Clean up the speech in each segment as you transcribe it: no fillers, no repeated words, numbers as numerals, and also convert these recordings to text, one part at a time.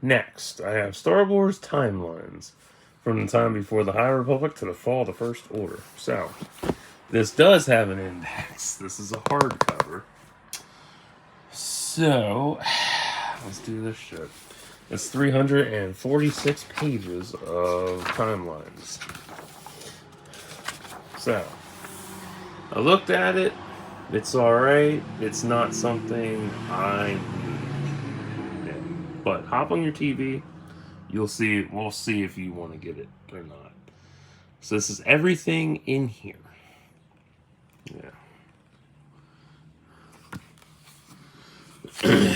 Next, I have Star Wars Timelines, from the time before the High Republic to the fall of the First Order. So, this does have an index. This is a hardcover. So, let's do this shit. It's 346 pages of timelines. So, I looked at it. It's alright. It's not something I need. Yeah. But hop on your TV. You'll see. We'll see if you want to get it or not. So this is everything in here. Yeah. I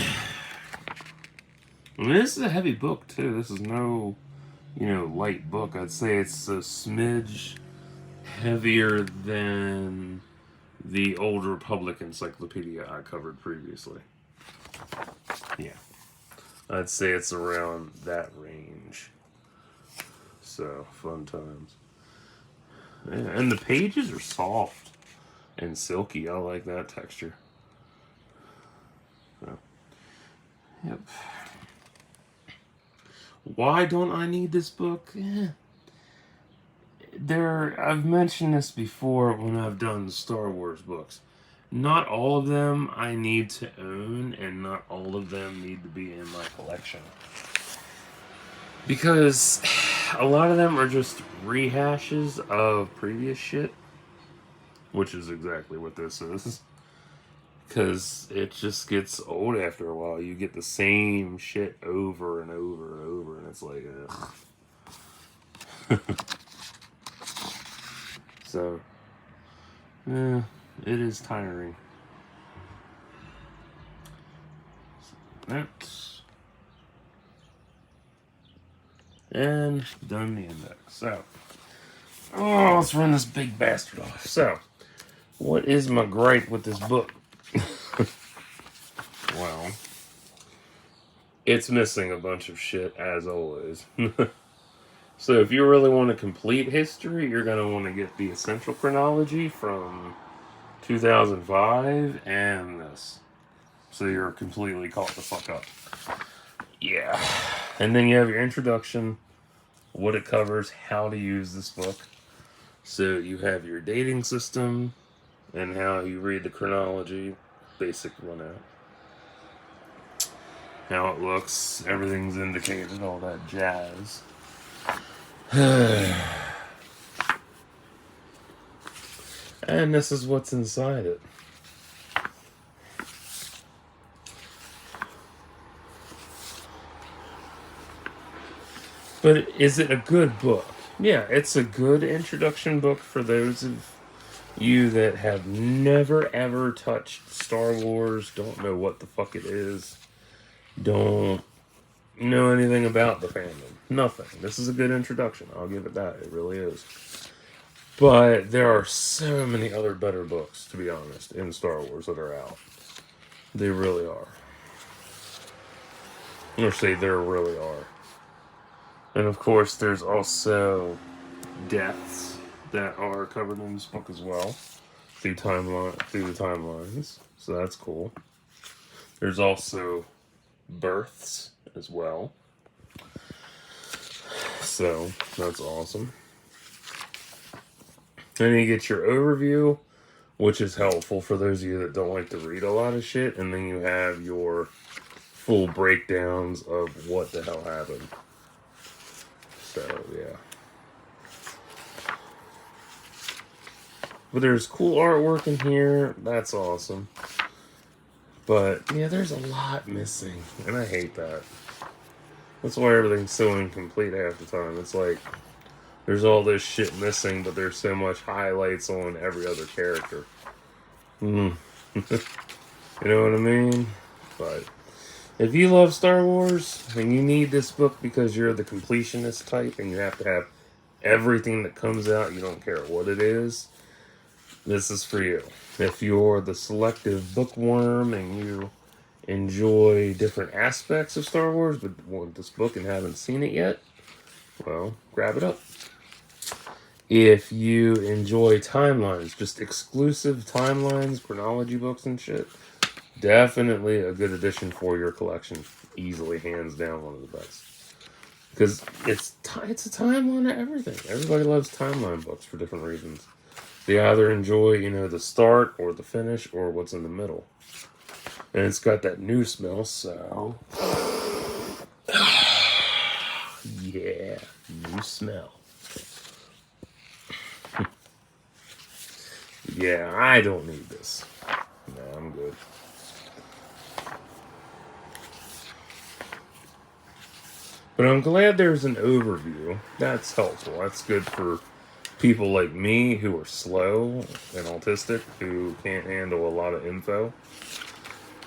mean, this is a heavy book too. This is no, light book. I'd say it's a smidge heavier than the Old Republic Encyclopedia I covered previously. Yeah. I'd say it's around that range. So, fun times. Yeah, and the pages are soft and silky. I like that texture. So, yep. Why don't I need this book? I've mentioned this before when I've done Star Wars books. Not all of them I need to own, and not all of them need to be in my collection. Because a lot of them are just rehashes of previous shit, which is exactly what this is. Because it just gets old after a while. You get the same shit over and over and over, and it's like, So, it is tiring. That's... And done the index. So, let's run this big bastard off. So, what is my gripe with this book? Well, it's missing a bunch of shit, as always. So if you really want a complete history, you're going to want to get the Essential Chronology from 2005 and this. So you're completely caught the fuck up. Yeah. And then you have your introduction, what it covers, how to use this book. So you have your dating system and how you read the chronology, basic run out. How it looks, everything's indicated, all that jazz. And this is what's inside it. But is it a good book? Yeah, it's a good introduction book for those of you that have never ever touched Star Wars, don't know what the fuck it is, don't know anything about the fandom. Nothing. This is a good introduction. I'll give it that. It really is. But there are so many other better books, to be honest, in Star Wars that are out. They really are. Or say there really are. And of course, there's also deaths that are covered in this book as well, through the timelines. So that's cool. There's also births as well. So that's awesome. Then you get your overview, which is helpful for those of you that don't like to read a lot of shit. And then you have your full breakdowns of what the hell happened. So, yeah. But there's cool artwork in here. That's awesome. But, yeah, there's a lot missing. And I hate that. That's why everything's so incomplete half the time. It's like, there's all this shit missing, but there's so much highlights on every other character. You know what I mean? But if you love Star Wars and you need this book because you're the completionist type and you have to have everything that comes out, you don't care what it is, this is for you. If you're the selective bookworm and you enjoy different aspects of Star Wars but want this book and haven't seen it yet, well, grab it up. If you enjoy timelines, just exclusive timelines, chronology books and shit, definitely a good addition for your collection. easily, hands down, one of the best. Because it's a timeline of everything. Everybody loves timeline books for different reasons. They either enjoy, you know, the start or the finish or what's in the middle. And it's got that new smell, so... yeah, new smell. Yeah, I don't need this. No, I'm good. But I'm glad there's an overview. That's helpful. That's good for people like me who are slow and autistic, who can't handle a lot of info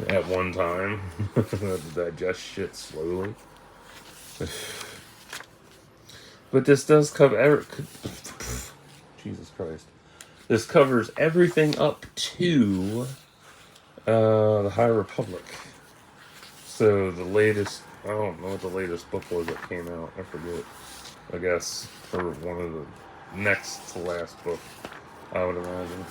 at one time. Digest shit slowly. But this does cover... Jesus Christ. This covers everything up to the High Republic. So the latest... I don't know what the latest book was that came out. I forget. I guess. Or one of the next to last book, I would imagine.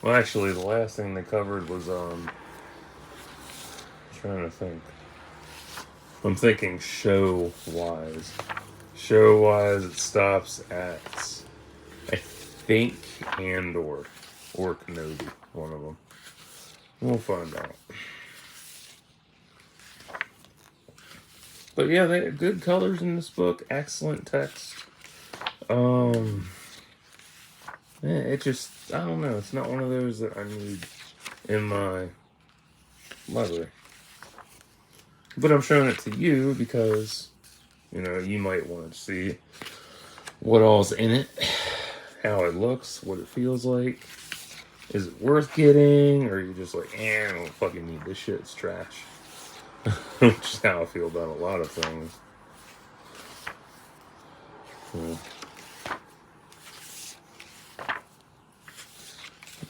Well, actually, the last thing they covered was, I'm trying to think. I'm thinking show-wise. Show-wise, it stops at, I think, Andor or Kenobi, one of them. We'll find out. But yeah, they had good colors in this book, excellent text. Yeah, it just, I don't know, it's not one of those that I need in my library. But I'm showing it to you because, you know, you might want to see what all's in it, how it looks, what it feels like. Is it worth getting, or are you just like, I don't fucking need this shit, it's trash. Which is how I feel about a lot of things. Yeah.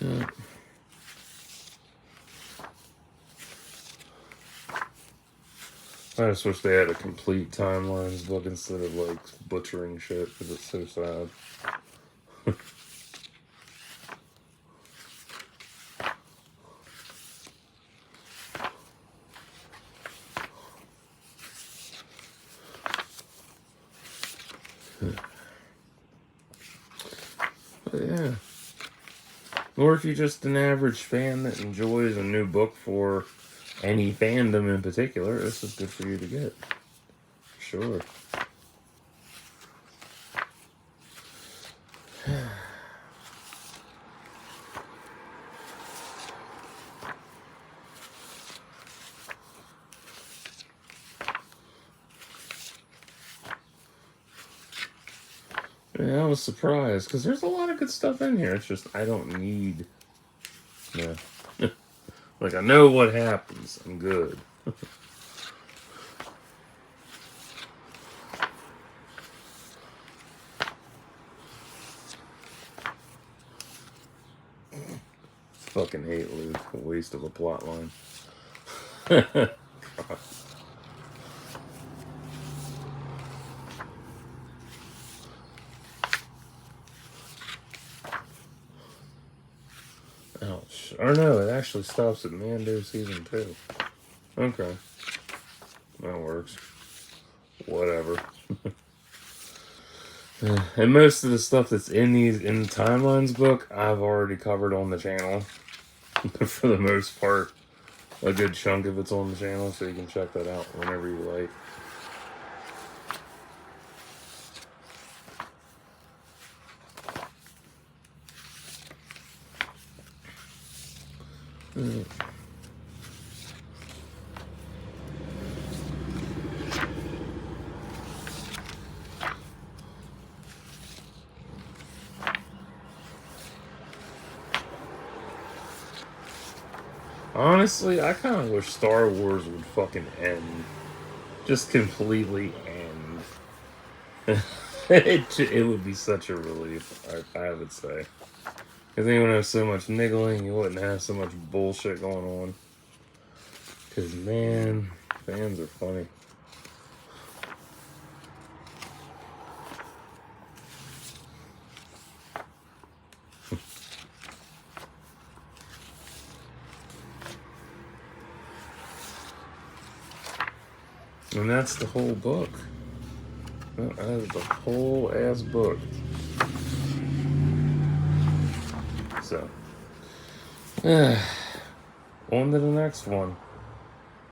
Yeah. I just wish they had a complete timelines book instead of like butchering shit because it's so sad. But yeah. Or if you're just an average fan that enjoys a new book for any fandom in particular, this is good for you to get. Sure. Yeah, I was surprised because there's a lot of good stuff in here. It's just I don't need. Yeah. Like I know what happens. I'm good. Fucking hate Luke. A waste of a plot line. Ouch. Or no, it actually stops at Mando season 2. Okay. That works. Whatever. And most of the stuff that's in the timelines book, I've already covered on the channel. For the most part. A good chunk of it's on the channel, so you can check that out whenever you like. Honestly, I kind of wish Star Wars would fucking end. Just completely end. It would be such a relief, I would say. Because then you wouldn't have so much niggling, you wouldn't have so much bullshit going on. Because, man, fans are funny. And that's the whole book. That is the whole ass book. So, on to the next one.